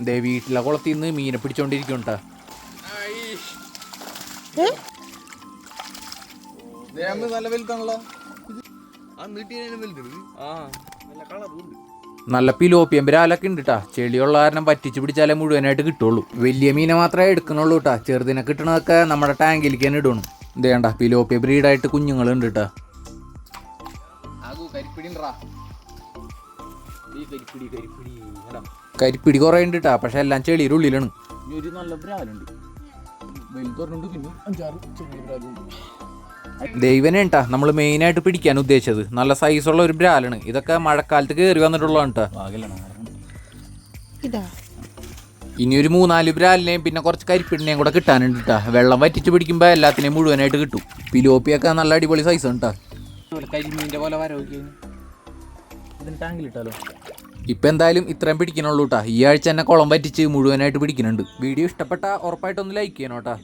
ദേ വീട്ടിലെ കുളത്തിൽ നിന്ന് മീനെ പിടിച്ചോണ്ടിരിക്കും കേട്ടാ. നല്ല പിലോപ്പിയം ബ്രാലൊക്കെ ഉണ്ട് കേട്ടാ. ചെളിയുള്ള കാരണം പറ്റിച്ച് പിടിച്ചാലേ മുഴുവനായിട്ട് കിട്ടുള്ളൂ. വലിയ മീനെ മാത്രമേ എടുക്കണുള്ളൂ കേട്ടാ. ചെറുതിനെ കിട്ടണതൊക്കെ നമ്മുടെ ടാങ്കിലേക്ക് തന്നെ ഇടണം. ഇതേണ്ട പിലോപ്പിയ ബ്രീഡായിട്ട് കുഞ്ഞുങ്ങളുണ്ട് കേട്ടാ. കരിപ്പിടി കുറേ ഉണ്ട് കേട്ടാ. പക്ഷെ എല്ലാം ചെളിയുടെ ഉള്ളിലാണ്. നല്ല ബ്രാലുണ്ട്. ദൈവനെ കേട്ടാ നമ്മൾ മെയിനായിട്ട് പിടിക്കാൻ ഉദ്ദേശിച്ചത്. നല്ല സൈസുള്ള ഒരു ബ്രാലാണ്. ഇതൊക്കെ മഴക്കാലത്ത് കയറി വന്നിട്ടുള്ളതാണ് കേട്ടോ. ഇനിയൊരു 3-4 ബ്രാലിനെയും പിന്നെ കുറച്ച് കരിപ്പിടിനെയും കൂടെ കിട്ടാനുണ്ട് കേട്ടാ. വെള്ളം വറ്റിച്ച് പിടിക്കുമ്പോൾ എല്ലാത്തിനെയും മുഴുവനായിട്ട് കിട്ടും. പിലോപ്പിയൊക്കെ നല്ല അടിപൊളി സൈസ് ഉണ്ട് കേട്ടോ. കരിമീൻ്റെ പോലെ ടാങ്കിലിട്ടാലോ. ഇപ്പം എന്തായാലും ഇത്രയും പിടിക്കണുള്ളൂ കേട്ടാ. ഈ ആഴ്ച തന്നെ കുളം പറ്റിച്ച് മുഴുവനായിട്ട് പിടിക്കുന്നുണ്ട്. വീഡിയോ ഇഷ്ടപ്പെട്ട ഉറപ്പായിട്ടൊന്ന് ലൈക്ക് ചെയ്യണം കേട്ടോ.